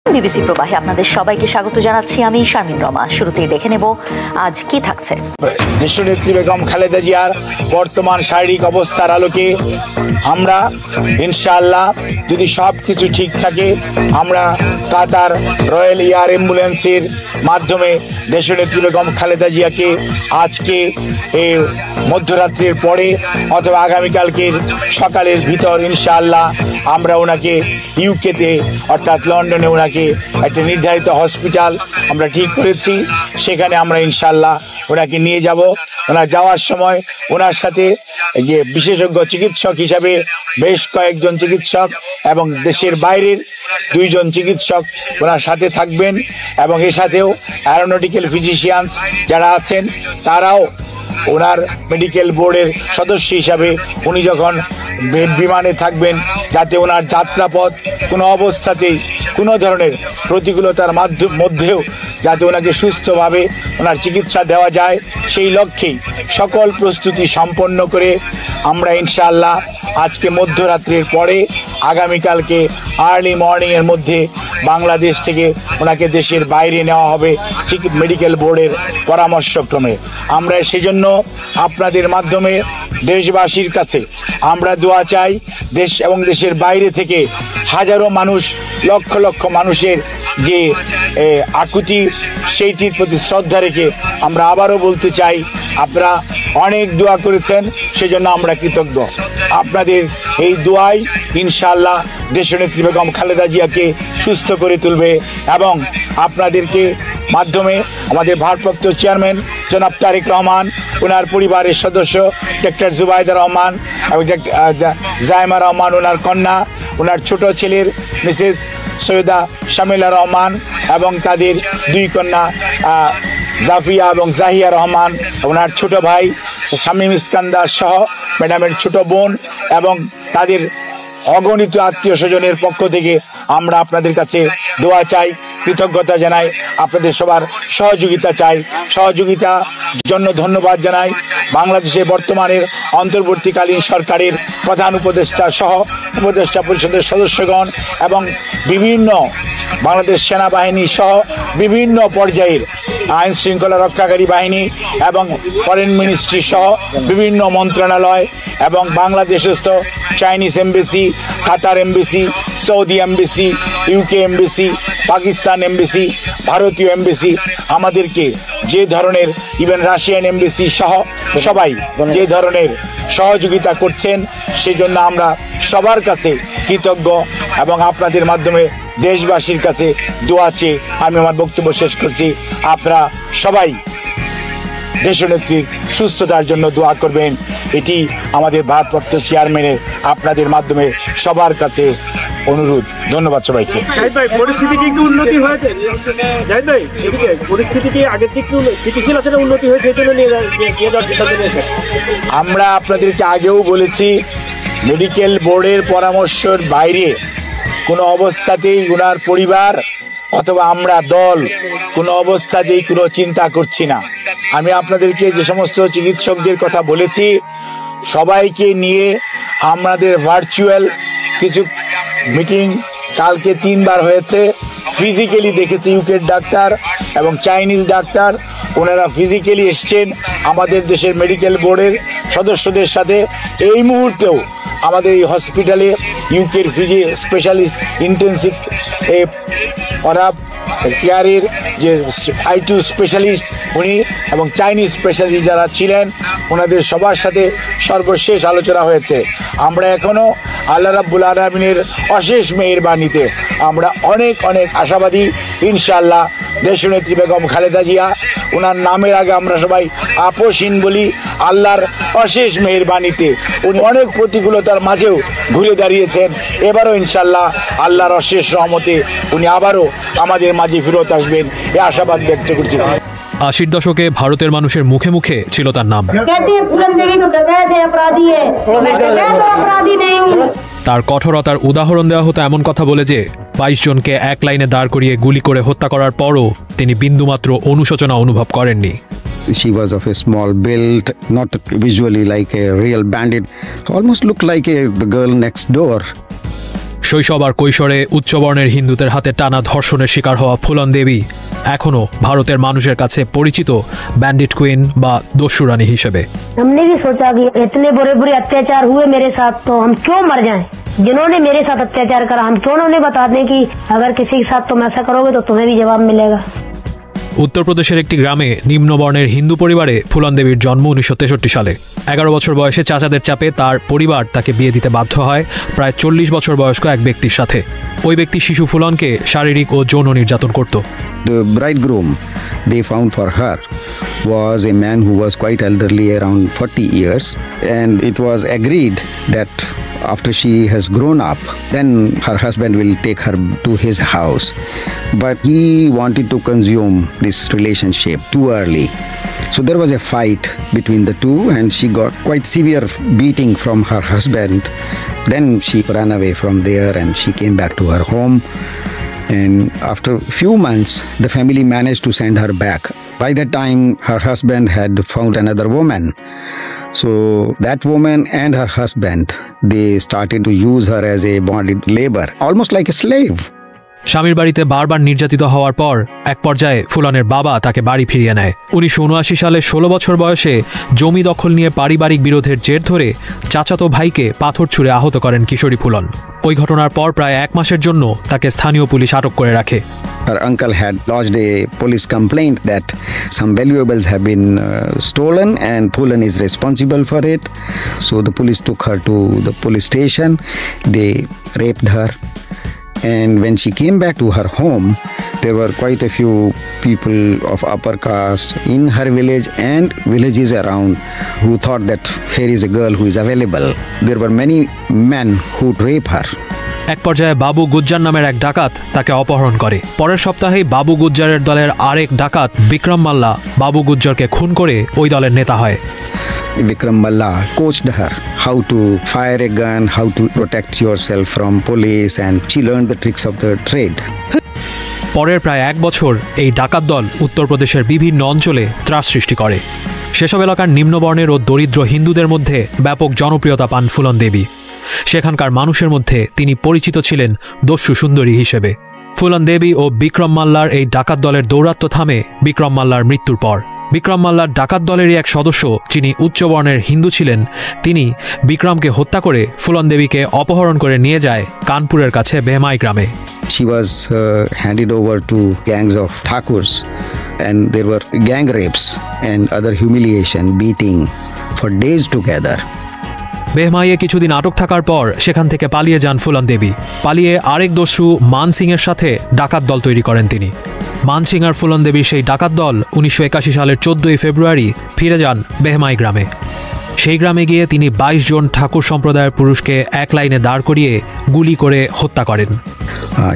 BBC প্রবাহে আপনাদের সবাইকে স্বাগত জানাচ্ছি আমি শারমিন রমা। শুরুতেই দেখে নেব আজ কি থাকছে। দেশনেত্রী বেগম খালেদা জিয়ার বর্তমান শারীরিক অবস্থার আলোকে আমরা ইনশাআল্লাহ যদি সব কিছু ঠিক থাকে আমরা কাতার রয়্যাল এয়ার অ্যাম্বুলেন্সের মাধ্যমে দেশনেত্রী বেগম খালেদা জিয়াকে আজকে মধ্যরাত্রির পরে অথবা আগামীকালকের সকালের ভিতর ইনশাআল্লাহ আমরা ওনাকে ইউকেতে অর্থাৎ লন্ডনে ওনাকে একটা নির্ধারিত হসপিটাল আমরা ঠিক করেছি, সেখানে আমরা ইনশাআল্লাহ ওনাকে নিয়ে যাব। ওনার যাওয়ার সময় ওনার সাথে যে বিশেষজ্ঞ চিকিৎসক হিসাবে বেশ কয়েকজন চিকিৎসক এবং দেশের বাইরের 2 জন চিকিৎসক ওনার সাথে থাকবেন এবং এর সাথেও অ্যারোনটিক্যাল ফিজিশিয়ানস যারা আছেন তারাও ওনার মেডিকেল বোর্ডের সদস্য হিসাবে উনি যখন বিমানে থাকবেন যাতে ওনার যাত্রাপথ কোনো অবস্থাতেই কোনো ধরনের প্রতিকূলতার মধ্যেও যাতে ওনাকে সুস্থভাবে ওনার চিকিৎসা দেওয়া যায় সেই লক্ষ্যেই সকল প্রস্তুতি সম্পন্ন করে আমরা ইনশাআল্লাহ আজকে মধ্যরাত্রির পরে আগামীকালকে আর্লি মর্নিংয়ের মধ্যে বাংলাদেশ থেকে ওনাকে দেশের বাইরে নেওয়া হবে মেডিকেল বোর্ডের পরামর্শক্রমে। আমরা সেজন্য আপনাদের মাধ্যমে দেশবাসীর কাছে আমরা দোয়া চাই। দেশ এবং দেশের বাইরে থেকে হাজারো মানুষ, লক্ষ লক্ষ মানুষের যে আকুতি সেইটির প্রতি শ্রদ্ধা রেখে আমরা আবারও বলতে চাই আপনারা অনেক দোয়া করেছেন, সেজন্য আমরা কৃতজ্ঞ। আপনাদের এই দোয়াই ইনশাআল্লাহ দেশনেত্রী বেগম খালেদা জিয়াকে সুস্থ করে তুলবে এবং আপনাদেরকে মাধ্যমে আমাদের ভারপ্রাপ্ত চেয়ারম্যান জনাব তারেক রহমান, ওনার পরিবারের সদস্য ডক্টর জুবাইদা রহমান এবং জাইমা রহমান, ওনার কন্যা, ওনার ছোট ছেলের মিসেস সৈয়দা শামিলা রহমান এবং তাদের 2 কন্যা জাফিয়া এবং জাহিয়া রহমান, ওনার ছোট ভাই শামীম ইস্কান্দার সহ ম্যাডামের ছোট বোন এবং তাদের অগণিত আত্মীয় স্বজনের পক্ষ থেকে আমরা আপনাদের কাছে দোয়া চাই, কৃতজ্ঞতা জানাই, আপনাদের সবার সহযোগিতা চাই। সহযোগিতার জন্য ধন্যবাদ জানাই বাংলাদেশের বর্তমানের অন্তর্বর্তীকালীন সরকারের প্রধান উপদেষ্টা সহ উপদেষ্টা পরিষদের সদস্যগণ এবং বিভিন্ন বাংলাদেশ সেনাবাহিনী সহ বিভিন্ন পর্যায়ের আইন শৃঙ্খলা রক্ষাকারী বাহিনী এবং ফরেন মিনিস্ট্রি সহ বিভিন্ন মন্ত্রণালয় এবং বাংলাদেশস্থ Chinese embassy, Qatar embassy, Saudi embassy, UK embassy, Pakistan embassy, ভারতীয় এমবেসি আমাদেরকে যে ধরনের ইভেন রাশিয়ান এমবেসি সহ সবাই যে ধরনের সহযোগিতা করছেন সেজন্য আমরা সবার কাছে কৃতজ্ঞ এবং আপনাদের মাধ্যমে দেশবাসীর কাছে দোয়া চেয়ে আমি আমার বক্তব্য শেষ করছি। আপনারা সবাই দেশনেত্রীর সুস্থতার জন্য দোয়া করবেন, এটি আমাদের ভারপ্রাপ্ত চেয়ারম্যানের আপনাদের মাধ্যমে সবার কাছে অনুরোধ। ধন্যবাদ সবাইকে। পরিস্থিতি কি একটু উন্নতি হয়েছে? পরিস্থিতি কি আগের থেকে স্থিতিশীল আছে, উন্নতি হয়েছে? আমরা আপনাদেরকে আগেও বলেছি মেডিকেল বোর্ডের পরামর্শের বাইরে কোনো অবস্থাতেই ওনার পরিবার অথবা আমরা দল কোনো অবস্থাতেই কোনো চিন্তা করছি না। আমি আপনাদেরকে যে সমস্ত চিকিৎসকদের কথা বলেছি সবাইকে নিয়ে আমাদের ভার্চুয়াল কিছু মিটিং কালকে 3 বার হয়েছে। ফিজিক্যালি দেখেছি ইউকের ডাক্তার এবং চাইনিজ ডাক্তার, ওনারা ফিজিক্যালি এসছেন আমাদের দেশের মেডিকেল বোর্ডের সদস্যদের সাথে। এই মুহূর্তেও আমাদের এই হসপিটালে ইউকের স্পেশালিস্ট ইন্টেন্সিভ ওরা কেয়ারের যে I2 স্পেশালিস্ট উনি এবং চাইনিজ স্পেশালিস্ট যারা ছিলেন ওনাদের সবার সাথে সর্বশেষ আলোচনা হয়েছে। আমরা এখনও আল্লাহ রাব্বুল আলামিনের অশেষ মেহেরবানিতে আমরা অনেক অনেক আশাবাদী। ইনশাআল্লাহ দেশনেত্রী বেগম খালেদা জিয়া, ওনার নামের আগে আমরা সবাই আপসহীন বলি, আল্লাহর অশেষ মেহেরবানিতে উনি অনেক প্রতিকূলতার মাঝেও ঘুরে দাঁড়িয়েছেন। এবারও ইনশাআল্লাহ আল্লাহর অশেষ রহমতে উনি আবারও আমাদের মাঝে ফেরত আসবেন এ আশাবাদ ব্যক্ত করছি। 80-র দশকে ভারতের মানুষের মুখে মুখে ছিল তার নাম। তার কঠোরতার উদাহরণ দেওয়া হতো এমন কথা বলে যে 22 জনকে এক লাইনে দাঁড় করিয়ে গুলি করে হত্যা করার পরও তিনি বিন্দুমাত্র অনুশোচনা অনুভব করেননি। She was of a small build, not visually like a real bandit, almost looked like the girl next door. শৈশব আর কৈশোরে উচ্চবর্ণের হিন্দুদের হাতে টানা ধর্ষণের শিকার হওয়া ফুলন দেবী এখনও ভারতের মানুষের কাছে পরিচিত ব্যান্ডিট কুইন বা দস্যু রানী হিসেবে। हमने भी सोचा कि इतने बुरे बुरे अत्याचार हुए मेरे साथ तो हम क्यों मर जाएं? जिन्होंने मेरे साथ अत्याचार करा हम क्यों उन्हें बता दें कि अगर किसी के साथ तुम ऐसा करोगे तो तुम्हें भी जवाब मिलेगा। উত্তরপ্রদেশের একটি গ্রামে নিম্নবর্ণের হিন্দু পরিবারে ফুলন দেবীর জন্ম 1963 সালে। 11 বছর বয়সে চাচাদের চাপে তার পরিবার তাকে বিয়ে দিতে বাধ্য হয় প্রায় 40 বছর বয়স্ক এক ব্যক্তির সাথে। ওই ব্যক্তি শিশু ফুলনকে শারীরিক ও যৌন নির্যাতন করত। The bridegroom they found for her was a man who was quite elderly, around 40 years, and it was agreed that after she has grown up, then her husband will take her to his house. But he wanted to consume this relationship too early. So there was a fight between the two and she got quite severe beating from her husband. Then she ran away from there and she came back to her home. And after a few months, the family managed to send her back. By that time, her husband had found another woman. So that woman and her husband, they started to use her as a bonded labor, almost like a slave. স্বামীর বাড়িতে বারবার নির্যাতিত হওয়ার পর এক পর্যায়ে ফুলনের বাবা তাকে বাড়ি ফিরিয়ে নেয়। 1979 সালে 16 বছর বয়সে জমি দখল নিয়ে পারিবারিক বিরোধের জের ধরে চাচাতো ভাইকে পাথর ছুঁড়ে আহত করেন কিশোরী ফুলন। ওই ঘটনার পর প্রায় 1 মাসের জন্য তাকে স্থানীয় পুলিশ আটক করে রাখে। Her uncle had lodged a police complaint that some valuables have been stolen and Phulan is responsible for it. So the police took her to the police station. They raped her. And when she came back to her home, there were quite a few people of upper caste in her village and villages around who thought that here is a girl who is available. There were many men who would rape her. এক পর্যায়ে বাবু গুজ্জার নামের এক ডাকাত তাকে অপহরণ করে। পরের সপ্তাহেই বাবু গুজ্জারের দলের আরেক ডাকাত বিক্রম মাল্লা বাবু গুজ্জারকে খুন করে ওই দলের নেতা হয়। Vikram Malla coached her how to fire a gun, how to protect yourself from police, and she learned the tricks of the trade. পরের প্রায় 1 বছর এই ডাকাত দল উত্তরপ্রদেশের বিভিন্ন অঞ্চলে ত্রাস সৃষ্টি করে। সেসব এলাকার নিম্নবর্ণের ও দরিদ্র হিন্দুদের মধ্যে ব্যাপক জনপ্রিয়তা পান ফুলন দেবী। সেখানকার মানুষের মধ্যে তিনি পরিচিত ছিলেন দস্যু সুন্দরী হিসেবে। ফুলন দেবী ও বিক্রম মাল্লার এই ডাকাত দলের দৌরাত্ম্য থামে বিক্রম মাল্লার মৃত্যুর পর। বিক্রম মাল্লার ডাকাত দলেরই এক সদস্য যিনি উচ্চবর্ণের হিন্দু ছিলেন, তিনি বিক্রমকে হত্যা করে ফুলন দেবীকে অপহরণ করে নিয়ে যায় কানপুরের কাছে বেহমাই গ্রামে। She was handed over to gangs of Thakurs, and there were gang rapes and other humiliation, beating for days together. বেহমাইয়ে কিছুদিন আটক থাকার পর সেখান থেকে পালিয়ে যান ফুলন দেবী। পালিয়ে আরেক দস্যু মান সিংয়ের সাথে ডাকাত দল তৈরি করেন তিনি। মান সিং আর ফুলন দেবীর সেই ডাকাত দল 1981 সালের 14 ফেব্রুয়ারি ফিরে যান বেহমাই গ্রামে। সেই গ্রামে গিয়ে তিনি 22 জন ঠাকুর সম্প্রদায়ের পুরুষকে এক লাইনে দাঁড় করিয়ে গুলি করে হত্যা করেন।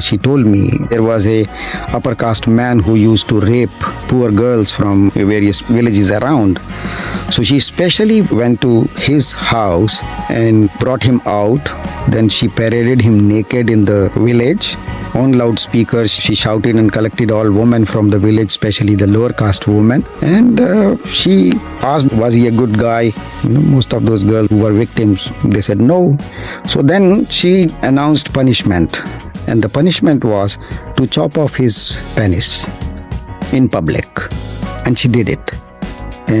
She told me there was a upper caste man who used to rape poor girls from various villages around. So she specially went to his house and brought him out. Then she paraded him naked in the village. On loudspeakers, she shouted and collected all women from the village, especially the lower caste women. And she asked, was he a good guy? Most of those girls who were victims, they said no. So then she announced punishment. And the punishment was to chop off his penis in public. And she did it.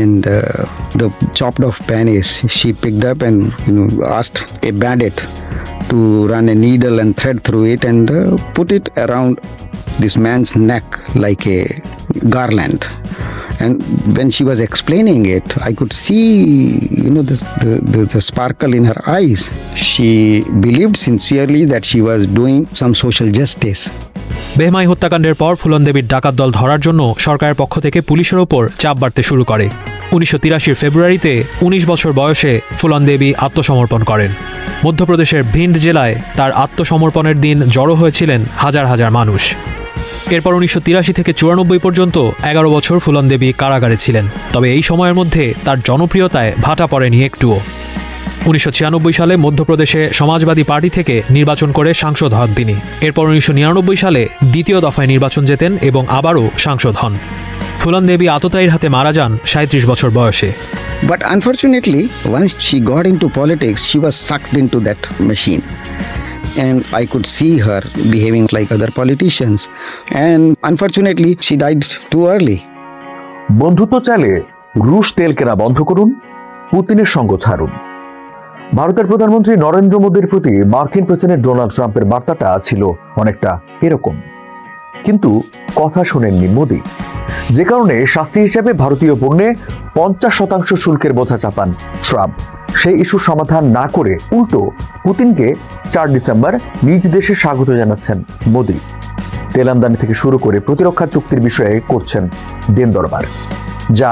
And the chopped off penis, she picked up and asked a bandit to run a needle and thread through it and put it around this man's neck like a garland. And when she was explaining it, I could see, the sparkle in her eyes. She believed sincerely that she was doing some social justice. বেহমাই হত্যাকাণ্ডের পর ফুলন দেবীর ডাকাত দল ধরার জন্য সরকারের পক্ষ থেকে পুলিশের ওপর চাপ বাড়তে শুরু করে। 1983 ফেব্রুয়ারিতে 19 বছর বয়সে ফুলন দেবী আত্মসমর্পণ করেন। মধ্যপ্রদেশের ভিন্ড জেলায় তার আত্মসমর্পণের দিন জড়ো হয়েছিলেন হাজার হাজার মানুষ। এরপর 1983 থেকে 94 পর্যন্ত 11 বছর ফুলন দেবী কারাগারে ছিলেন। তবে এই সময়ের মধ্যে তার জনপ্রিয়তায় ভাটা পড়েনি একটুও। 1996 সালে মধ্যপ্রদেশে সমাজবাদী পার্টি থেকে নির্বাচন করে সাংসদ হন তিনি। এরপর 1999 সালে দ্বিতীয় দফায় নির্বাচন জেতেন এবং আবারও সাংসদ হন। ফুলন দেবী আততায়ীর হাতে মারা যান 37 বছর বয়সে। But unfortunately, once she got into politics, she was sucked into that machine. and I could see her behaving like other politicians. And unfortunately, she died too early. বন্ধুত্ব চাইলে রুশ তেল কেনা বন্ধ করুন, পুতিনের সঙ্গ ছাড়ুন। ভারতের প্রধানমন্ত্রী নরেন্দ্র মোদীর প্রতি মার্কিন প্রেসিডেন্ট ডোনাল্ড ট্রাম্পের বার্তাটা ছিল অনেকটা এরকম, কিন্তু কথা শোনেননি মোদী, যে কারণে শাস্তি হিসেবে ভারতীয় পণ্যে 50% শুল্কের বোঝা চাপান ট্রাম্প। সেই ইস্যু সমাধান না করে উল্টো পুতিনকে 4 ডিসেম্বর নিজ দেশে স্বাগত জানাচ্ছেন মোদী। তেল আমদানি থেকে শুরু করে প্রতিরক্ষা চুক্তির বিষয়ে করছেন দেন দরবার, যা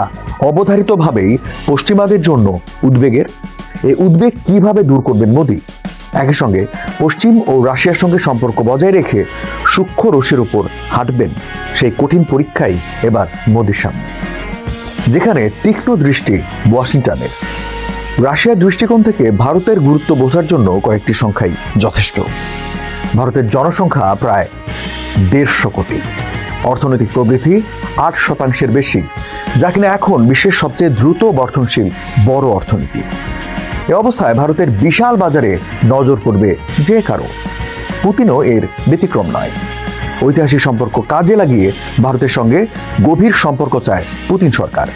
অবধারিতভাবেই পশ্চিমাদের জন্য উদ্বেগের। এই উদ্বেগ কিভাবে দূর করবেন মোদী? একই সঙ্গে পশ্চিম ও রাশিয়ার সঙ্গে সম্পর্ক বজায় রেখে সূক্ষ্ম রশির উপর হাঁটবেন, সেই কঠিন পরীক্ষাই এবার মোদীর সামনে, যেখানে তীক্ষ্ণ দৃষ্টি ওয়াশিংটনের। রাশিয়ার দৃষ্টিকোণ থেকে ভারতের গুরুত্ব বোঝার জন্য কয়েকটি সংখ্যাই যথেষ্ট। ভারতের জনসংখ্যা প্রায় 150 কোটি, অর্থনৈতিক প্রবৃদ্ধি 8% বেশি, যা কিনা এখন বিশ্বের সবচেয়ে দ্রুত বর্ধনশীল বড় অর্থনীতি। এ অবস্থায় ভারতের বিশাল বাজারে নজর পড়বে যে কারো, পুতিনও এর ব্যতিক্রম নয়। ঐতিহাসিক সম্পর্ক কাজে লাগিয়ে ভারতের সঙ্গে গভীর সম্পর্ক চায় পুতিন সরকার।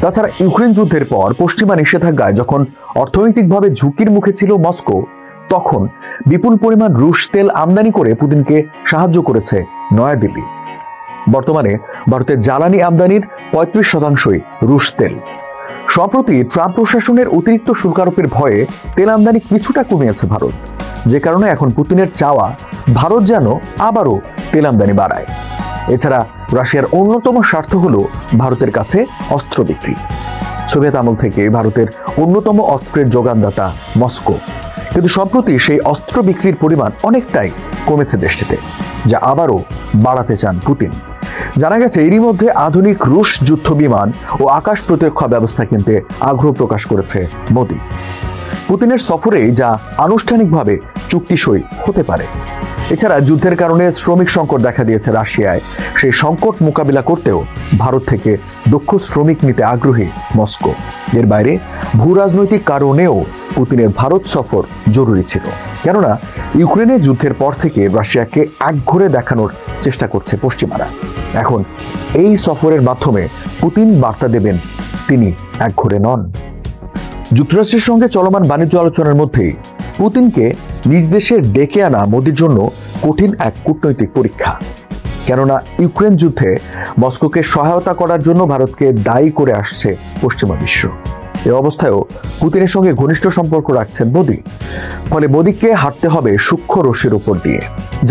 তাছাড়া ইউক্রেন যুদ্ধের পর পশ্চিমা নিষেধাজ্ঞায় যখন অর্থনৈতিকভাবে ঝুঁকির মুখে ছিল মস্কো, তখন বিপুল পরিমাণ রুশ তেল আমদানি করে পুতিনকে সাহায্য করেছে নয়াদিল্লি। বর্তমানে ভারতের জ্বালানি আমদানির 35%ই রুশ তেল। সম্প্রতি ট্রাম্প প্রশাসনের অতিরিক্ত শুল্ক আরোপের ভয়ে তেল আমদানি কিছুটা কমিয়েছে ভারত, যে কারণে এখন পুতিনের চাওয়া ভারত যেন আবারও তেল আমদানি বাড়ায়। এছাড়া রাশিয়ার অন্যতম স্বার্থ হলো ভারতের কাছে অস্ত্র বিক্রি। সোভিয়েত আমল থেকে ভারতের অন্যতম অস্ত্রের যোগানদাতা মস্কো, কিন্তু সম্প্রতি সেই অস্ত্র বিক্রির পরিমাণ অনেকটাই কমেছে দেশটিতে, যা আবারও বাড়াতে চান পুতিন। জানা গেছে এরই মধ্যে আধুনিক রুশ যুদ্ধ বিমান ও আকাশ প্রতিরক্ষা ব্যবস্থা কিনতে আগ্রহ প্রকাশ করেছে মোদী। পুতিনের সফরেই যা আনুষ্ঠানিকভাবে চুক্তি সই হতে পারে। এছাড়া যুদ্ধের কারণে শ্রমিক সংকট দেখা দিয়েছে রাশিয়ায়, সেই সংকট মোকাবিলা করতেও ভারত থেকে দক্ষ শ্রমিক নিতে আগ্রহী মস্কো। এর বাইরে ভূ রাজনৈতিক কারণেও পুতিনের ভারত সফর জরুরি ছিল, কেননা ইউক্রেনের যুদ্ধের পর থেকে রাশিয়াকে একঘরে দেখানোর চেষ্টা করছে পশ্চিমারা। এখন এই সফরের মাধ্যমে পুতিন বার্তা দেবেন তিনি একঘরে নন। যুক্তরাষ্ট্রের সঙ্গে চলমান বাণিজ্য আলোচনার মধ্যেই পুতিনকে নিজ দেশে ডেকে আনা মোদির জন্য কঠিন এক কূটনৈতিক পরীক্ষা, কেননা ইউক্রেন যুদ্ধে মস্কোকে সহায়তা করার জন্য ভারতকে দায়ী করে আসছে পশ্চিমা বিশ্ব। এ অবস্থায়ও পুতিনের সঙ্গে ঘনিষ্ঠ সম্পর্ক রাখছেন মোদী, ফলে মোদীকে হাঁটতে হবে সূক্ষ্ম রশির উপর দিয়ে,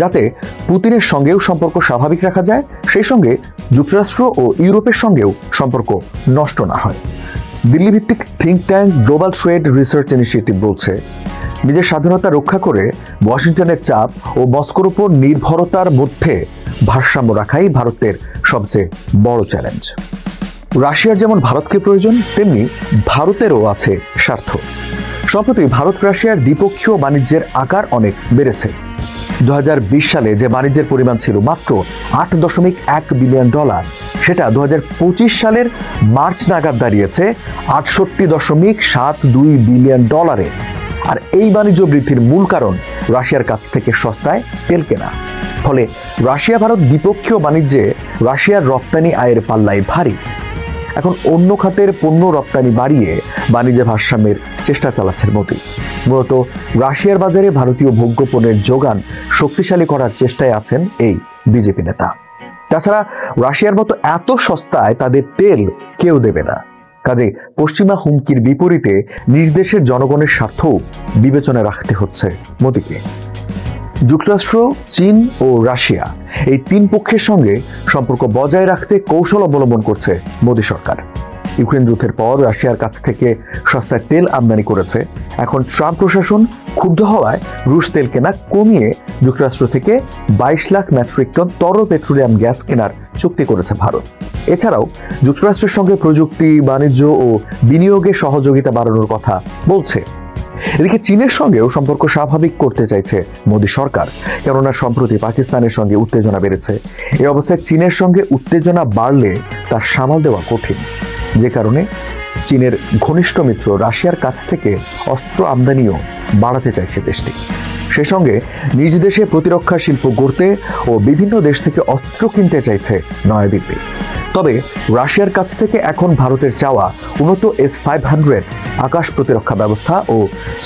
যাতে পুতিনের সঙ্গেও সম্পর্ক স্বাভাবিক রাখা যায়, সেই সঙ্গে যুক্তরাষ্ট্র ও ইউরোপের সঙ্গেও সম্পর্ক নষ্ট না হয়। দিল্লি ভিত্তিক think tank global trade research initiative বলছে, নিজের স্বাধীনতা রক্ষা করে ওয়াশিংটনের চাপ ও মস্কোর উপর নির্ভরতার মধ্যে ভারসাম্য রাখাই ভারতের সবচেয়ে বড় চ্যালেঞ্জ। রাশিয়ার যেমন ভারতকে প্রয়োজন, তেমনি ভারতেরও আছে স্বার্থ। সম্প্রতি ভারত রাশিয়ার দ্বিপক্ষীয় বাণিজ্যের আকার অনেক বেড়েছে। 2020 সালে যে বাণিজ্যের পরিমাণ ছিল মাত্র $8.1 বিলিয়ন, সেটা 2025 সালের মার্চ নাগাদ দাঁড়িয়েছে $68.72 বিলিয়ন। আর এই বাণিজ্য বৃদ্ধির মূল কারণ রাশিয়ার কাছ থেকে সস্তায় তেল কেনা। ফলে রাশিয়া ভারত দ্বিপক্ষীয় বাণিজ্যে রাশিয়ার রপ্তানি আয়ের পাল্লায় ভারী। এখন অন্য খাতের পণ্য রপ্তানি বাড়িয়ে বাণিজ্য ভারসাম্যের চেষ্টা চালাচ্ছেন মোদী। মূলত রাশিয়ার বাজারে ভারতীয় ভোগ্য পণ্যের যোগান শক্তিশালী করার চেষ্টায় আছেন এই বিজেপি নেতা। তাছাড়া রাশিয়ার মতো এত সস্তায় তাদের তেল কেউ দেবে না, কাজে পশ্চিমা হুমকির বিপরীতে নিজ দেশের জনগণের স্বার্থও বিবেচনায় রাখতে হচ্ছে মোদীকে। যুক্তরাষ্ট্র, চীন ও রাশিয়া এই তিন পক্ষের সঙ্গে সম্পর্ক বজায় রাখতে কৌশল অবলম্বন করছে মোদী সরকার। ইউক্রেন যুদ্ধের পর রাশিয়ার কাছ থেকে সস্তায় তেল আমদানি করেছে। এখন ট্রাম্প প্রশাসন ক্ষুব্ধ হওয়ায় রুশ তেল কেনা কমিয়ে যুক্তরাষ্ট্র থেকে 22 লাখ মেট্রিক টন তরল পেট্রোলিয়াম গ্যাস কেনার চুক্তি করেছে ভারত। এছাড়াও যুক্তরাষ্ট্রের সঙ্গে প্রযুক্তি, বাণিজ্য ও বিনিয়োগে সহযোগিতা বাড়ানোর কথা বলছে। এদিকে চীনের সঙ্গেও সম্পর্ক স্বাভাবিক করতে চাইছে মোদী সরকার, কেননা সম্প্রতি পাকিস্তানের সঙ্গে উত্তেজনা বেড়েছে। এই অবস্থায় চীনের সঙ্গে উত্তেজনা বাড়লে তা সামাল দেওয়া কঠিন, যে কারণে চীনের ঘনিষ্ঠ মিত্র রাশিয়ার কাছ থেকে অস্ত্র আমদানিও বাড়াতে চাইছে দেশটি। সে সঙ্গে নিজ দেশে প্রতিরক্ষা শিল্প গড়তে ও বিভিন্ন দেশ থেকে অস্ত্র কিনতে চাইছে নয়াদিল্লি। তবে রাশিয়ার কাছ থেকে এখন ভারতের চাওয়া উন্নত S-500 আকাশ প্রতিরক্ষা ব্যবস্থা ও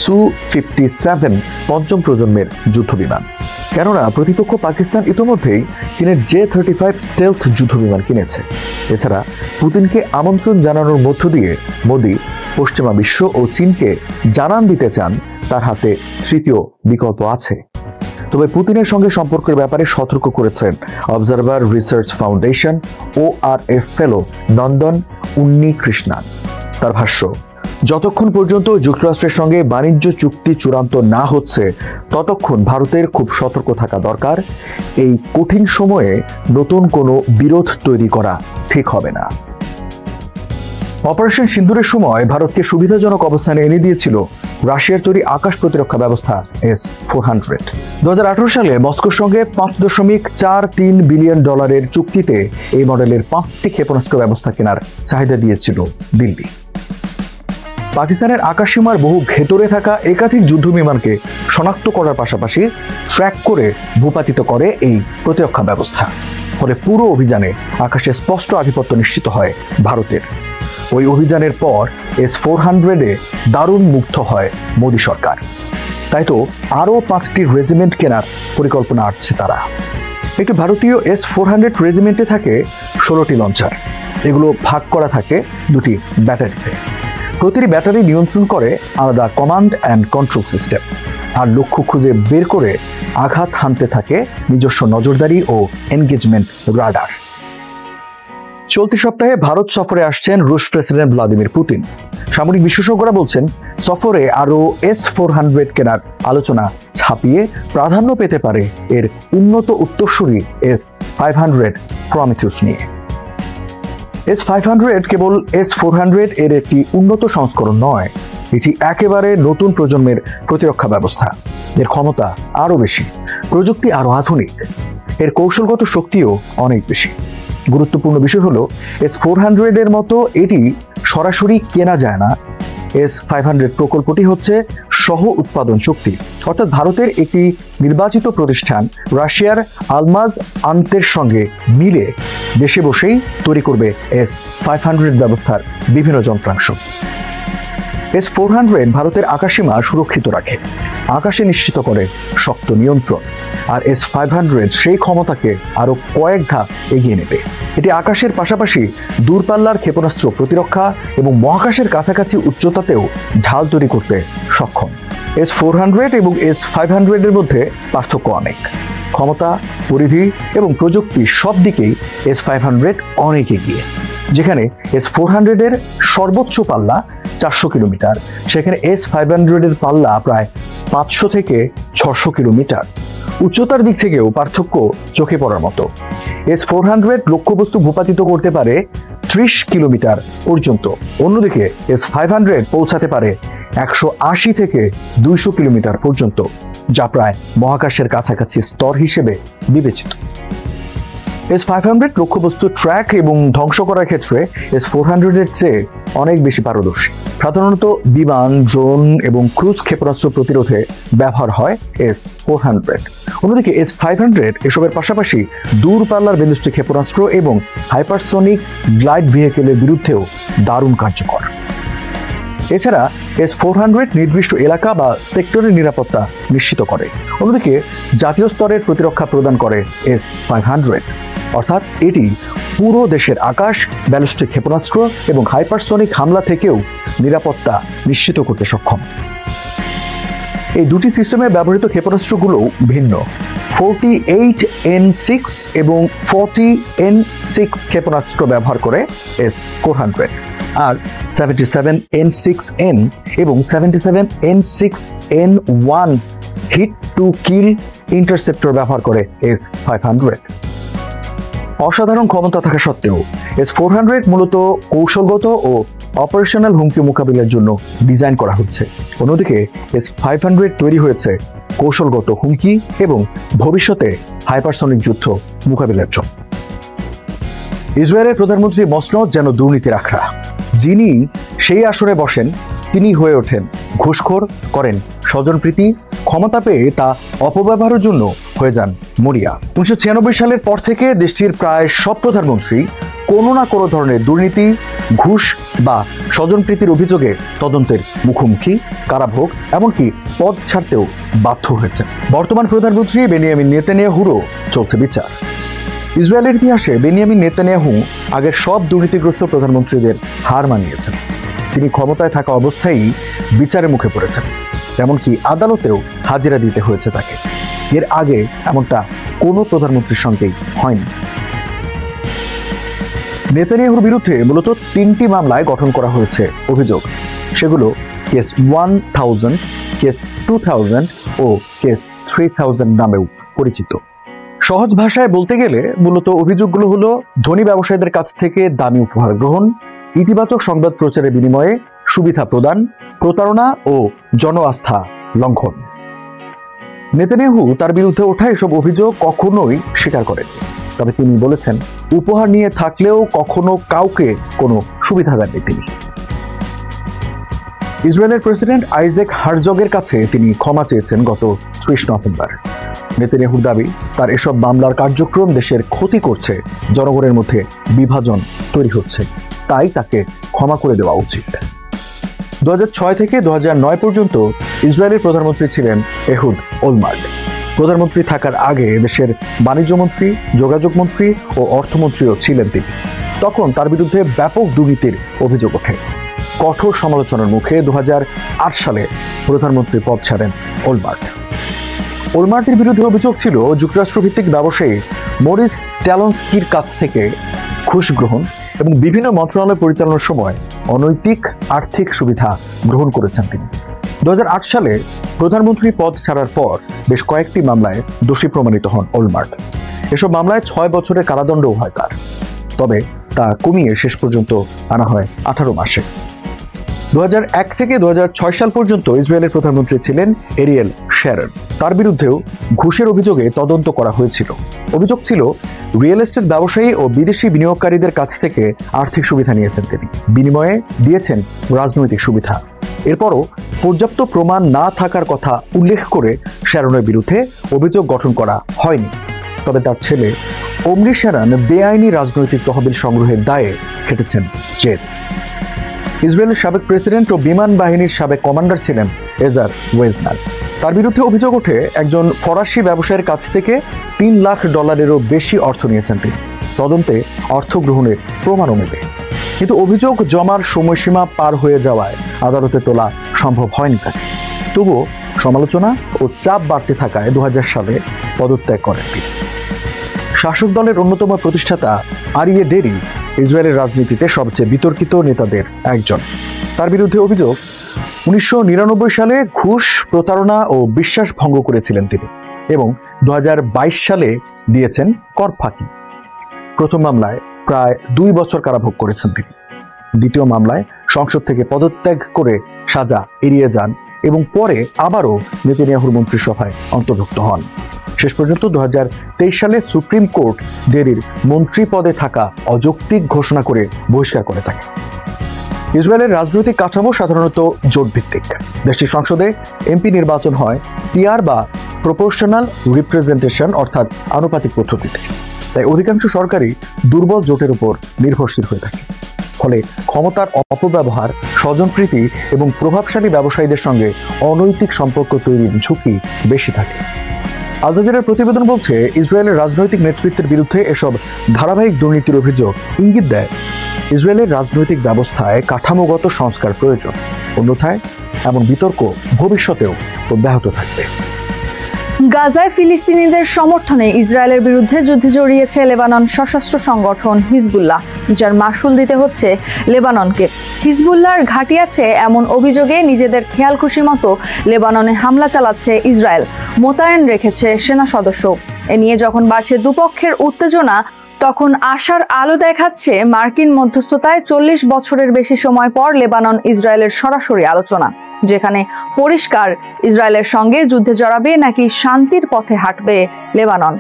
Su-57 পঞ্চম প্রজন্মের যুদ্ধবিমান। কেননা প্রতিপক্ষ পাকিস্তান ইতোমধ্যেই চীনের J-35 স্টেলথ যুদ্ধবিমান কিনেছে। এছাড়া পুতিনকে আমন্ত্রণ জানানোর মধ্য দিয়ে মোদি পশ্চিমা বিশ্ব ও চীনকে জানান দিতে চান তার হাতে তৃতীয় বিকল্প আছে। তবে পুতিনের সঙ্গে সম্পর্কের ব্যাপারে সতর্ক করেছেন অবজারভার রিসার্চ ফাউন্ডেশন ORF ফেলো নন্দন উন্নিকৃষ্ণান। তার ভাষ্য, যতক্ষণ পর্যন্ত যুক্তরাষ্ট্রের সঙ্গে বাণিজ্য চুক্তি চূড়ান্ত না হচ্ছে ততক্ষণ ভারতের খুব সতর্ক থাকা দরকার। এই কঠিন সময়ে নতুন কোনো বিরোধ তৈরি করা ঠিক হবে না। অপারেশন সিন্দুরের সময় ভারতকে সুবিধাজনক অবস্থানে এনে দিয়েছিল রাশিয়ার তৈরি আকাশ প্রতিরক্ষা ব্যবস্থা S-400। 2018 সালে মস্কোর সঙ্গে $5.43 বিলিয়ন চুক্তিতে এই মডেলের 5টি ক্ষেপণাস্ত্র ব্যবস্থা কেনার চাহিদা দিয়েছিল দিল্লি। পাকিস্তানের আকাশসীমার বহু ভেতরে থাকা একাধিক যুদ্ধবিমানকে শনাক্ত করার পাশাপাশি ট্র্যাক করে ভূপাতিত করে এই প্রতিরক্ষা ব্যবস্থা। ফলে পুরো অভিযানে আকাশে স্পষ্ট আধিপত্য নিশ্চিত হয় ভারতের। ওই অভিযানের পর S-400-এ দারুণ মুগ্ধ হয় মোদী সরকার। তাই তো আরও 5টি রেজিমেন্ট কেনার পরিকল্পনা আসছে তারা। একটি ভারতীয় S-400 রেজিমেন্টে থাকে 16টি লঞ্চার। এগুলো ভাগ করা থাকে 2টি ব্যাটারিতে। প্রতিটি ব্যাটারি নিয়ন্ত্রণ করে আলাদা কমান্ড অ্যান্ড কন্ট্রোল সিস্টেম, আর লক্ষ্য খুঁজে বের করে আঘাত হানতে থাকে নিজস্ব নজরদারি ও এনগেজমেন্ট রাডার। চলতি সপ্তাহে ভারত সফরে আসছেন রুশ প্রেসিডেন্ট ভ্লাদিমির পুতিন। সামরিক বিশেষজ্ঞরা বলছেন সফরে আরও S-400 কেনার আলোচনা ছাপিয়ে প্রাধান্য পেতে পারে এর উন্নত উত্তরসূরি S-500 প্রমিথিউস নিয়ে। S-500 কেবল S-400 এর একটি উন্নত সংস্করণ নয়, এটি একেবারে নতুন প্রজন্মের প্রতিরক্ষা ব্যবস্থা। এর ক্ষমতা আরও বেশি, প্রযুক্তি আরও আধুনিক, এর কৌশলগত শক্তিও অনেক বেশি। গুরুত্বপূর্ণ বিষয় হলো S-400 এর মতো এটি সরাসরি কেনা যায় না। S-500 প্রকল্পটি হচ্ছে সহ উৎপাদন চুক্তি, অর্থাৎ ভারতের একটি নির্বাচিত প্রতিষ্ঠান রাশিয়ার আলমাজ আন্তের সঙ্গে মিলে দেশে বসেই তৈরি করবে S-500 ব্যবস্থার বিভিন্ন যন্ত্রাংশ। S-400 ভারতের আকাশসীমা সুরক্ষিত রাখে, আকাশে নিশ্চিত করে শক্ত নিয়ন্ত্রণ, আর S-500 সেই ক্ষমতাকে আরো কয়েক ধাপ এগিয়ে নেবে। এটি আকাশের পাশাপাশি দূরপাল্লার ক্ষেপণাস্ত্র প্রতিরক্ষা এবং মহাকাশের কাছাকাছি উচ্চতাতেও ঢাল তৈরি করতে সক্ষম। S-400 এবং S-500 এর মধ্যে পার্থক্য অনেক। ক্ষমতা, পরিধি এবং প্রযুক্তি সব দিকেই S-500 অনেক এগিয়ে। যেখানে S-400 এর সর্বোচ্চ পাল্লা 400 কিলোমিটার, সেখানে S-500 এর পাল্লা প্রায় 500 থেকে 600 কিলোমিটার। উচ্চতার দিক থেকেও পার্থক্য চোখে পড়ার মতো। S-400 লক্ষ্যবস্তু ভূপাতিত করতে পারে 30 কিলোমিটার পর্যন্ত, অন্যদিকে S-500 পৌঁছাতে পারে 180 থেকে 200 কিলোমিটার পর্যন্ত, যা প্রায় মহাকাশের কাছাকাছি স্তর হিসেবে বিবেচিত। S-500 লক্ষ্যবস্তু ট্র্যাক এবং ধ্বংস করার ক্ষেত্রে S-400 এর চেয়ে অনেক বেশি পারদর্শী। সাধারণত বিমান, ড্রোন এবং ক্রুজ ক্ষেপণাস্ত্র প্রতিরোধে ব্যবহার হয় S-400। অন্যদিকে S-500 এসবের পাশাপাশি দূরপাল্লার ব্যালিস্টিক ক্ষেপণাস্ত্র এবং হাইপারসনিক গ্লাইড ভেহিকেলের বিরুদ্ধেও দারুণ কার্যকর। এছাড়া S-400 নির্দিষ্ট এলাকা বা সেক্টরের নিরাপত্তা নিশ্চিত করে। অন্যদিকে জাতীয় স্তরের প্রতিরক্ষা প্রদান করে S-500, অর্থাৎ এটি পুরো দেশের আকাশ, ব্যালিস্টিক ক্ষেপণাস্ত্র এবং হাইপারসনিক হামলা থেকেও নিরাপত্তা নিশ্চিত করতে সক্ষম। এই দুটি সিস্টেমে ব্যবহৃত ক্ষেপণাস্ত্রগুলো ভিন্ন। 48N6 এবং 40N6 ক্ষেপণাস্ত্র ব্যবহার করে S-400, আর 77N6N এবং 77N6N1 hit to kill interceptor ব্যবহার করে S-500। অসাধারণ ক্ষমতা থাকা সত্ত্বেও S-400 মূলত কৌশলগত ও অপারেশনাল হুমকি মোকাবিলার জন্য ডিজাইন করা হচ্ছে। অন্যদিকে S-500 তৈরি হয়েছে কৌশলগত হুমকি এবং ভবিষ্যতে হাইপারসনিক যুদ্ধ মোকাবিলার জন্য। ইসরায়েলের প্রধানমন্ত্রী মসনদ যেন দুর্নীতির আখড়া। যিনি সেই আসরে বসেন তিনি হয়ে ওঠেন ঘুষখোর, করেন স্বজনপ্রীতি, ক্ষমতা পেয়ে তা অপব্যবহারের জন্য হয়ে যান মরিয়া। 1996 সালের পর থেকে দেশটির প্রায় সব প্রধানমন্ত্রী কোনো না কোনো ধরনের দুর্নীতি, ঘুষ বা স্বজনপ্রীতির অভিযোগে তদন্তের মুখোমুখি, কারাভোগ এমনকি পদ ছাড়তেও বাধ্য হয়েছে। বর্তমান প্রধানমন্ত্রী বেনিয়ামিন নেতানিয়াহুরও চলছে বিচার। ইসরায়েলের ইতিহাসে বেনিয়ামিন নেতানিয়াহু আগের সব দুর্নীতিগ্রস্ত প্রধানমন্ত্রীদের হার মানিয়েছেন। তিনি ক্ষমতায় থাকা অবস্থায় বিচারের মুখে পড়েছেন, এমনকি আদালতেও হাজিরা দিতে হয়েছে তাকে। এর আগে এমনটা কোনো প্রধানমন্ত্রীর সঙ্গেই হয়নি। নেতানিয়াহুর বিরুদ্ধে মূলত 3টি মামলায় গঠন করা হয়েছে অভিযোগ। সেগুলো কেস 1000, কেস 2000 ও কেস 3000 নামেও পরিচিত। সহজ ভাষায় বলতে গেলে মূলত অভিযোগগুলো হলো ধনী ব্যবসায়ীদের কাছ থেকে দামি উপহার গ্রহণ, ইতিবাচক সংবাদ প্রচারের বিনিময়ে সুবিধা প্রদান, প্রতারণা ও জন আস্থা লঙ্ঘন। নেতানিয়াহু তার বিরুদ্ধে ওঠা এসব অভিযোগ কখনোই স্বীকার করেন, তবে তিনি বলেছেন উপহার নিয়ে থাকলেও কখনো কাউকে কোনো সুবিধা দেননি তিনি। ইসরায়েলের প্রেসিডেন্ট আইজ্যাক হারজগের কাছে তিনি ক্ষমা চেয়েছেন গত 30 নভেম্বর। নেতানিয়াহুর দাবি তার এসব মামলার কার্যক্রম দেশের ক্ষতি করছে, জনগণের মধ্যে বিভাজন তৈরি হচ্ছে, তাই তাকে ক্ষমা করে দেওয়া উচিত। 2006 থেকে 2009 পর্যন্ত ইসরায়েলের প্রধানমন্ত্রী ছিলেন এহুদ ওলমার্ট। প্রধানমন্ত্রী থাকার আগে দেশের বাণিজ্য মন্ত্রী, যোগাযোগ মন্ত্রী ও অর্থমন্ত্রীও ছিলেন তিনি। তখন তার বিরুদ্ধে ব্যাপক দুর্নীতির অভিযোগ ওঠে। কঠোর সমালোচনার মুখে 2008 সালে প্রধানমন্ত্রী পদ ছাড়েন ওলমার্ট। ওলমার্টের বিরুদ্ধে অভিযোগ ছিল যুক্তরাষ্ট্রভিত্তিক ব্যবসায়ী মরিস ট্যালনস্কির কাছ থেকে ঘুষ গ্রহণ এবং বিভিন্ন মন্ত্রণালয় পরিচালনার সময় অনৈতিক আর্থিক সুবিধা গ্রহণ করেছেন তিনি। 2008 সালে প্রধানমন্ত্রী পদ ছাড়ার পর বেশ কয়েকটি মামলায় দোষী প্রমাণিত হন ওলমার্ট। এসব মামলায় 6 বছরের কারাদণ্ডও হয় তার, তবে তা কমিয়ে শেষ পর্যন্ত আনা হয় 18 মাসে। 2001 থেকে 2006 সাল পর্যন্ত ইসরায়েলের প্রধানমন্ত্রী ছিলেন এরিয়েল শ্যারন। তার বিরুদ্ধেও ঘুষের অভিযোগে তদন্ত করা হয়েছিল। অভিযোগ ছিল রিয়েল এস্টেট ব্যবসায়ী ও বিদেশি বিনিয়োগকারীদের কাছ থেকে আর্থিক সুবিধা নিয়েছেন তিনি, বিনিময়ে দিয়েছেন রাজনৈতিক সুবিধা। এরপরও পর্যাপ্ত প্রমাণ না থাকার কথা উল্লেখ করে শ্যারনের বিরুদ্ধে অভিযোগ গঠন করা হয়নি। তবে তার ছেলে ওমরি শ্যারন বেআইনি রাজনৈতিক তহবিল সংগ্রহের দায়ে খেটেছেন জেল। ইসরায়েলের সাবেক প্রেসিডেন্ট ও বিমান বাহিনীর সাবেক কমান্ডার ছিলেন এজার ওয়েজনার। তার বিরুদ্ধে অভিযোগ ওঠে একজন ফরাসি ব্যবসায়ীর কাছ থেকে $3 লাখ বেশি অর্থ নিয়েছেন তিনি। তদন্তে অর্থ গ্রহণের প্রমাণও মেলে, কিন্তু অভিযোগ জমার সময়সীমা পার হয়ে যাওয়ায় আদালতে তোলা সম্ভব হয়নি তাকে। তবুও সমালোচনা ও চাপ বাড়তে থাকায় 2000 সালে পদত্যাগ করেন তিনি। শাসক দলের অন্যতম প্রতিষ্ঠাতা আরিয়ে ডেরি ইসরায়েলের রাজনীতিতে সবচেয়ে বিতর্কিত নেতাদের একজন। তার বিরুদ্ধে অভিযোগ 1999 সালে ঘুষ, প্রতারণা ও বিশ্বাস ভঙ্গ করেছিলেন তিনি এবং 2022 সালে দিয়েছেন কর ফাঁকি। প্রথম মামলায় প্রায় 2 বছর কারাভোগ করেছেন তিনি। দ্বিতীয় মামলায় সংসদ থেকে পদত্যাগ করে সাজা এড়িয়ে যান এবং পরে আবারও নেতানিয়াহুর মন্ত্রিসভায় অন্তর্ভুক্ত হন। শেষ পর্যন্ত 2023 সালে সুপ্রিম কোর্ট ডেরির মন্ত্রী পদে থাকা অযৌক্তিক ঘোষণা করে বহিষ্কার করে থাকে। ইসরায়েলের রাজনৈতিক কাঠামো সাধারণত জোট ভিত্তিক। দেশটির সংসদে এমপি নির্বাচন হয় পিআর বা প্রপোর্শনাল রিপ্রেজেন্টেশন অর্থাৎ আনুপাতিক পদ্ধতিতে। তাই অধিকাংশ সরকারই দুর্বল জোটের উপর নির্ভরশীল হয়ে থাকে। ফলে ক্ষমতার অপব্যবহার, স্বজনপ্রীতি এবং প্রভাবশালী ব্যবসায়ীদের সঙ্গে অনৈতিক সম্পর্ক তৈরির ঝুঁকি বেশি থাকে। আল জাজিরার প্রতিবেদন বলছে, ইসরায়েলের রাজনৈতিক নেতৃত্বের বিরুদ্ধে এসব ধারাবাহিক দুর্নীতির অভিযোগ ইঙ্গিত দেয় ইসরায়েলের রাজনৈতিক ব্যবস্থায় কাঠামোগত সংস্কার প্রয়োজন। অন্যথায় এমন বিতর্ক ভবিষ্যতেও অব্যাহত থাকবে। গাজায় ফিলিস্তিনিদের সমর্থনে ইসরায়েলের বিরুদ্ধে যুদ্ধে জড়িয়েছে লেবানন সশস্ত্র সংগঠন হিজবুল্লাহ, যার মাশুল দিতে হচ্ছে লেবাননকে। হিজবুল্লাহর ঘাঁটি আছে এমন অভিযোগে নিজেদের খেয়াল খুশি মতো লেবাননে হামলা চালাচ্ছে ইসরায়েল, মোতায়েন রেখেছে সেনা সদস্য। এ নিয়ে যখন বাড়ছে দুপক্ষের উত্তেজনা, তখন আশার আলো দেখাচ্ছে মার্কিন মধ্যস্থতায় 40 বছরের বেশি সময় পর লেবানন ইসরায়েলের সরাসরি আলোচনা, যেখানে পরিষ্কার ইসরায়েলের সঙ্গে যুদ্ধে জড়াবে নাকি শান্তির পথে হাঁটবে লেবানন।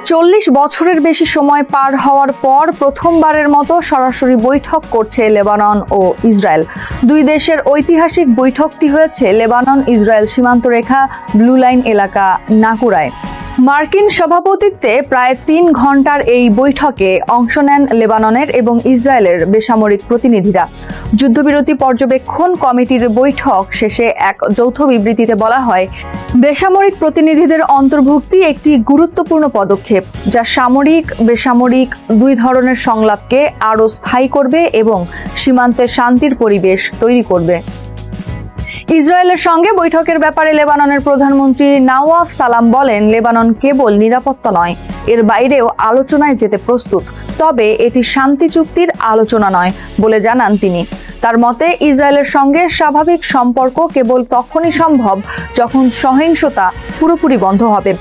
40 বছরের বেশি সময় পার হওয়ার পর প্রথমবারের মতো সরাসরি বৈঠক করছে লেবানন ও ইসরায়েল। দুই দেশের ঐতিহাসিক বৈঠকটি হয়েছে লেবানন ইসরায়েল সীমান্ত রেখা ব্লু লাইন এলাকা নাকুরায়। মার্কিন সভাপতিত্বে প্রায় 3 ঘন্টার এই বৈঠকে অংশ নেন লেবাননের এবং ইসরায়েলের বেসামরিক প্রতিনিধিরা। যুদ্ধবিরতি পর্যবেক্ষণ কমিটির বৈঠক শেষে এক যৌথ বিবৃতিতে বলা হয়, বেসামরিক প্রতিনিধিদের অন্তর্ভুক্তি একটি গুরুত্বপূর্ণ পদক্ষেপ যা সামরিক বেসামরিক দুই ধরনের সংলাপকে আরও স্থায়ী করবে এবং সীমান্তে শান্তির পরিবেশ তৈরি করবে। ইসরায়েলের সঙ্গে বৈঠকের ব্যাপারে লেবাননের প্রধানমন্ত্রী নাওয়াফ সালাম বলেন, লেবানন কেবল নিরাপত্তা নয়, এর বাইরেও আলোচনায় যেতে প্রস্তুত, তবে এটি শান্তি চুক্তির আলোচনা নয় বলে জানান তিনি। তার মতে ইসরায়েলের সঙ্গে স্বাভাবিক সম্পর্ক কেবল তখনই সম্ভব যখন সহিংসতা পুরোপুরি বন্ধ হবে,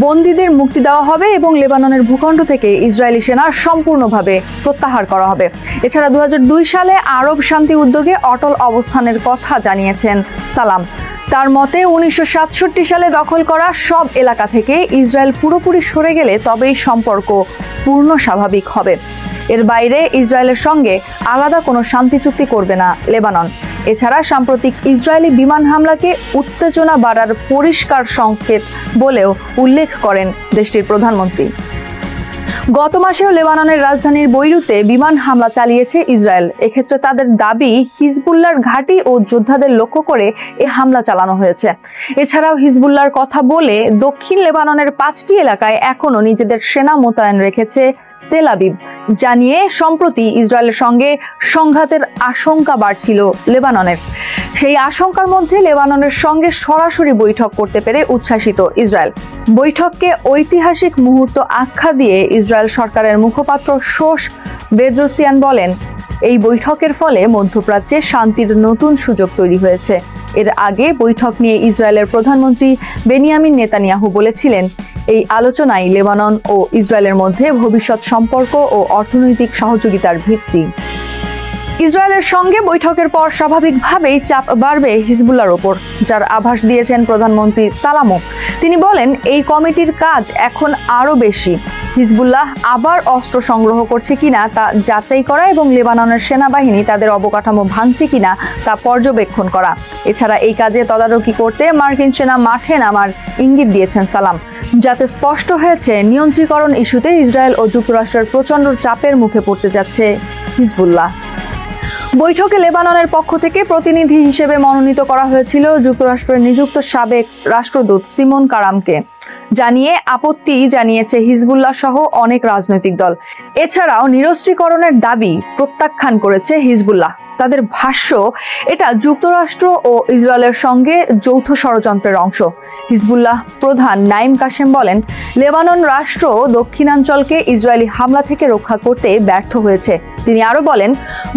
বন্দীদের মুক্তি দেওয়া হবে এবং লেবাননের ভূখণ্ড থেকে ইসরায়েলি সেনা সম্পূর্ণভাবে প্রত্যাহার করা হবে। এছাড়া 2002 সালে আরব শান্তি উদ্যোগে অটল অবস্থানের কথা জানিয়েছেন সালাম। তার মতে 1967 সালে দখল করা সব এলাকা থেকে ইসরায়েল পুরোপুরি সরে গেলে তবেই সম্পর্ক পূর্ণ স্বাভাবিক হবে। এর বাইরে ইসরায়েলের সঙ্গে আলাদা কোনো শান্তি চুক্তি করবে না লেবানন। এছাড়া সাম্প্রতিক ইসরায়েলি বিমান হামলাকে উত্তেজনা বাড়ার পরিষ্কার সংকেত বলেও উল্লেখ করেন দেশটির প্রধানমন্ত্রী। গত মাসেও লেবাননের রাজধানীর বৈরুতে বিমান হামলা চালিয়েছে ইসরায়েল। এক্ষেত্রে তাদের দাবি, হিজবুল্লাহর ঘাঁটি ও যোদ্ধাদের লক্ষ্য করে এ হামলা চালানো হয়েছে। এছাড়াও হিজবুল্লাহর কথা বলে দক্ষিণ লেবাননের 5টি এলাকায় এখনো নিজেদের সেনা মোতায়েন রেখেছে তেল আবিব, জানিয়ে সম্প্রতি ইসরায়েলের সঙ্গে সংঘাতের আশঙ্কা বাড়ছিল লেবাননের। সেই আশঙ্কার মধ্যে লেবাননের সঙ্গে সরাসরি বৈঠক করতে পেরে উচ্ছ্বাসিত ইসরায়েল। বৈঠককে ঐতিহাসিক মুহূর্ত আখ্যা দিয়ে ইসরায়েল সরকারের মুখপাত্র শোস বেদ্রোসিয়ান বলেন, এই বৈঠকের ফলে মধ্যপ্রাচ্যে শান্তির নতুন সুযোগ তৈরি হয়েছে। এর আগে বৈঠক নিয়ে ইসরায়েলের প্রধানমন্ত্রী বেনিয়ামিন নেতানিয়াহু বলেছিলেন, এই আলোচনায় লেবানন ও ইসরায়েলের মধ্যে ভবিষ্যৎ সম্পর্ক ও অর্থনৈতিক সহযোগিতার ভিত্তি। ইসরায়েলের সঙ্গে বৈঠকের পর স্বাভাবিকভাবেই চাপ বাড়বে হিজবুল্লাহর ওপর, যার আভাস দিয়েছেন প্রধানমন্ত্রী সালামও। তিনি বলেন, এই কমিটির কাজ এখন আরও বেশি হিজবুল্লাহ আবার অস্ত্র সংগ্রহ করছে কিনা তা যাচাই করা এবং লেবাননের সেনাবাহিনী তাদের অবকাঠামো ভাঙছে কিনা তা পর্যবেক্ষণ করা। এছাড়া এই কাজে তদারকি করতে মার্কিন সেনা মাঠে নামার ইঙ্গিত দিয়েছেন সালাম, যাতে স্পষ্ট হয়েছে নিয়ন্ত্রীকরণ ইস্যুতে ইসরায়েল ও যুক্তরাষ্ট্রের প্রচণ্ড চাপের মুখে পড়তে যাচ্ছে হিজবুল্লাহ। বৈঠকে লেবাননের পক্ষ থেকে প্রতিনিধি হিসেবে মনোনীত করা হয়েছিল যুক্তরাষ্ট্রের নিযুক্ত সাবেক রাষ্ট্রদূত সিমন কারামকে, জানিয়ে আপত্তি জানিয়েছে হিজবুল্লাহ সহ অনেক রাজনৈতিক দল। এছাড়াও নিরস্ত্রীকরণের দাবি প্রত্যাখ্যান করেছে হিজবুল্লাহ। তাদের ভাষ্য, এটা যুক্তরাষ্ট্র ও ইসরায়েলের সঙ্গে যৌথ ষড়যন্ত্রের অংশ। হিজবুল্লাহ প্রধান নাইম কাশেম বলেন, লেবানন রাষ্ট্র দক্ষিণাঞ্চলকে ইসরায়েলি হামলা থেকে রক্ষা করতে ব্যর্থ হয়েছে। তিনি আরো বলেন,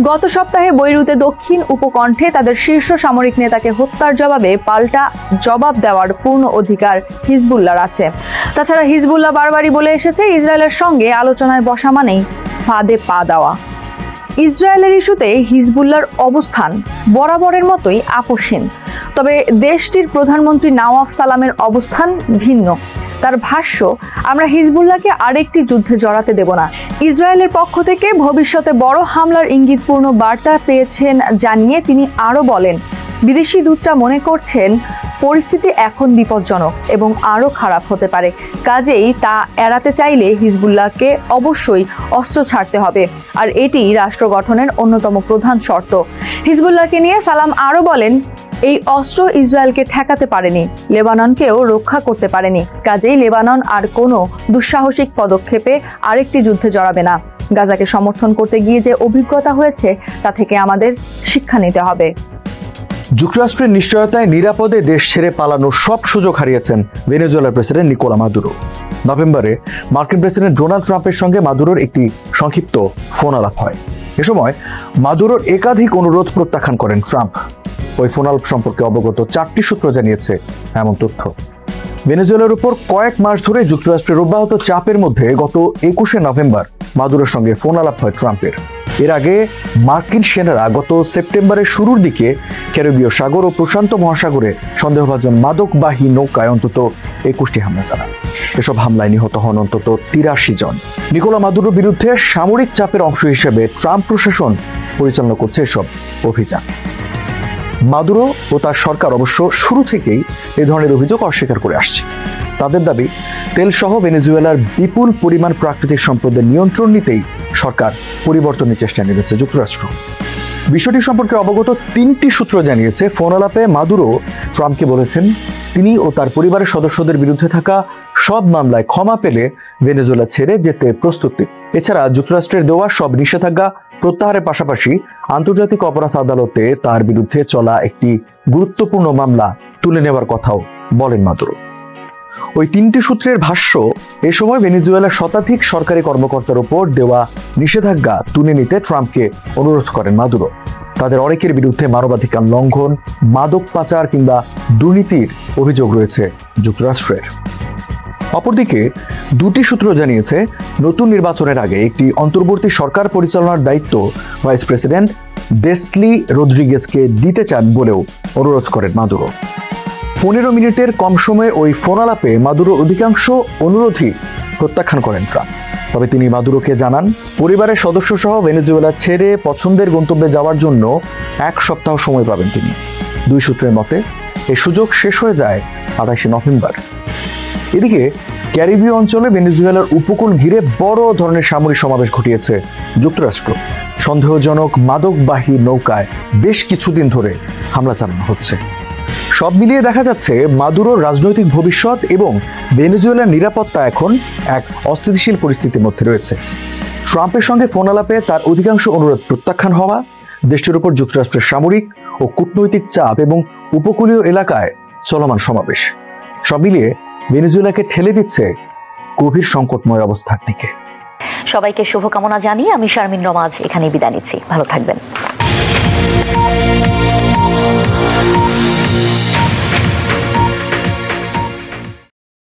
গত সপ্তাহে বৈরুতে দক্ষিণ উপকণ্ঠে তাদের শীর্ষ সামরিক নেতাকে হত্যার জবাবে পাল্টা জবাব দেওয়ার পূর্ণ অধিকার হিজবুল্লাহর আছে। তাছাড়া হিজবুল্লাহ বারবারই বলে এসেছে, ইসরায়েলের সঙ্গে আলোচনায় বসা মানেই ফাঁদে পা দেওয়া। ইসরায়েলের ইস্যুতে হিজবুল্লাহর অবস্থান বরাবরের মতোই আপোষহীন, তবে দেশটির প্রধানমন্ত্রী নাওয়াফ সালামের অবস্থান ভিন্ন। তার ভাষ্য, আমরা হিজবুল্লাহকে আরেকটি যুদ্ধে জড়াতে দেব না। ইসরায়েলের পক্ষ থেকে ভবিষ্যতে বড় হামলার ইঙ্গিতপূর্ণ বার্তা পেয়েছেন জানিয়ে তিনি আরো বলেন, বিদেশি দূতরা মনে করছেন পরিস্থিতি এখন বিপজ্জনক এবং আরো খারাপ হতে পারে, কাজেই তা এড়াতে চাইলে হিজবুল্লাহকে অবশ্যই অস্ত্র ছাড়তে হবে, আর এটি রাষ্ট্র গঠনের অন্যতম প্রধান শর্ত। হিজবুল্লাহকে নিয়ে সালাম আরো বলেন, এই অস্ত্র ইসরায়েলকে ঠেকাতে পারেনি, লেবাননকেও রক্ষা করতে পারেনি, কাজেই লেবানন আর কোনো দুঃসাহসিক পদক্ষেপে আরেকটি যুদ্ধে জড়াবে না। গাজাকে সমর্থন করতে গিয়ে যে অভিজ্ঞতা হয়েছে তা থেকে আমাদের শিক্ষা নিতে হবে। যুক্তরাষ্ট্রের নিশ্চয়তায় নিরাপদে দেশ ছেড়ে পালানোর সব সুযোগ হারিয়েছেন ভেনেজুয়েলার প্রেসিডেন্ট নিকোলা মাদুরো। নভেম্বরে মার্কিন প্রেসিডেন্ট ডোনাল্ড ট্রাম্পের সঙ্গে মাদুরোর একটি সংক্ষিপ্ত ফোন আলাপ হয়। এ সময় মাদুরোর একাধিক অনুরোধ প্রত্যাখ্যান করেন ট্রাম্প। ওই ফোন আলাপ সম্পর্কে অবগত 4টি সূত্র জানিয়েছে এমন তথ্য। ভেনেজুয়েলার উপর কয়েক মাস ধরে যুক্তরাষ্ট্রের অব্যাহত চাপের মধ্যে গত 21শে নভেম্বর মাদুরোর সঙ্গে ফোন আলাপ হয় ট্রাম্পের। এর আগে মার্কিন সেনারা গত সেপ্টেম্বরের শুরুর দিকে ক্যারিবীয় সাগর ও প্রশান্ত মহাসাগরে সন্দেহভাজন মাদকবাহী নৌকায় অন্তত 21টি হামলা চালায়। এসব হামলায় নিহত হন অন্তত 83 জন। নিকোলা মাদুরোর বিরুদ্ধে সামরিক চাপের অংশ হিসেবে ট্রাম্প প্রশাসন পরিচালনা করছে এসব অভিযান। মাদুরো ও তার সরকার অবশ্য শুরু থেকেই এই ধরনের অভিযোগ অস্বীকার করে আসছে। তাদের দাবি, তেলসহ ভেনেজুয়েলার বিপুল পরিমাণ প্রাকৃতিক সম্পদের নিয়ন্ত্রণ নিতেই সরকার পরিবর্তনের চেষ্টা নেমেছে যুক্তরাষ্ট্র। বিষয়টি সম্পর্কে অবগত 3টি সূত্র জানিয়েছে, ফোন আলাপে মাদুরো ট্রাম্পকে বলেছেন তিনি ও তার পরিবারের সদস্যদের বিরুদ্ধে থাকা সব মামলায় ক্ষমা পেলে ভেনেজুয়েলা ছেড়ে যেতে প্রস্তুত। এছাড়া যুক্তরাষ্ট্রের দেওয়া সব নিষেধাজ্ঞা প্রত্যাহারের পাশাপাশি আন্তর্জাতিক অপরাধ আদালতে তার বিরুদ্ধে চলা একটি গুরুত্বপূর্ণ মামলা তুলে নেওয়ার কথাও বলেন মাদুরো। ওই 3টি সূত্রের ভাষ্য, এ সময় ভেনেজুয়েলার শতাধিক সরকারি কর্মকর্তার উপর দেওয়া নিষেধাজ্ঞা তুলে নিতে ট্রাম্পকে অনুরোধ করেন মাদুরো। তাদের অনেকের বিরুদ্ধে মানবাধিকার লঙ্ঘন, মাদক পাচার কিংবা দুর্নীতির অভিযোগ রয়েছে যুক্তরাষ্ট্রের। অপরদিকে 2টি সূত্র জানিয়েছে, নতুন নির্বাচনের আগে একটি অন্তর্বর্তী সরকার পরিচালনার দায়িত্ব ভাইস প্রেসিডেন্ট ডেসলি রদ্রিগেজকে দিতে চান বলেও অনুরোধ করেন মাদুরো। 15 মিনিটের কম সময়ে ওই ফোন আলাপে মাদুরো অধিকাংশ অনুরোধই প্রত্যাখ্যান করেন ট্রাম্প। তবে তিনি মাদুরোকে জানান, পরিবারের সদস্য সহ ভেনেজুয়েলা ছেড়ে পছন্দের গন্তব্যে যাওয়ার জন্য 1 সপ্তাহ সময় পাবেন তিনি। 2 সূত্রের মতে এই সুযোগ শেষ হয়ে যায় 28 নভেম্বর। এদিকে ক্যারিবীয় অঞ্চলে ভেনেজুয়েলার উপকূল ঘিরে বড় ধরনের সামরিক সমাবেশ ঘটিয়েছে যুক্তরাষ্ট্র। সন্দেহজনক মাদকবাহী নৌকায় বেশ কিছুদিন ধরে হামলা চালানো হচ্ছে। সব মিলিয়ে দেখা যাচ্ছে মাদুরোর রাজনৈতিক ভবিষ্যৎ এবং ভেনেজুয়েলার নিরাপত্তা এখন এক অস্থিতিশীল পরিস্থিতির মধ্যে রয়েছে। ট্রাম্পের সঙ্গে ফোন আলাপে তার অধিকাংশ অনুরোধ প্রত্যাখ্যান হওয়া, দেশটির উপর যুক্তরাষ্ট্রের সামরিক ও কূটনৈতিক চাপ এবং উপকূলীয় এলাকায় চলমান সমাবেশ, সব মিলিয়ে ভেনেজুয়েলাকে ঠেলে দিচ্ছে গভীর সংকটময় অবস্থার দিকে। সবাইকে শুভকামনা জানিয়ে আমি শারমিন রমা এখানেই বিদায় নিচ্ছি। ভালো থাকবেন।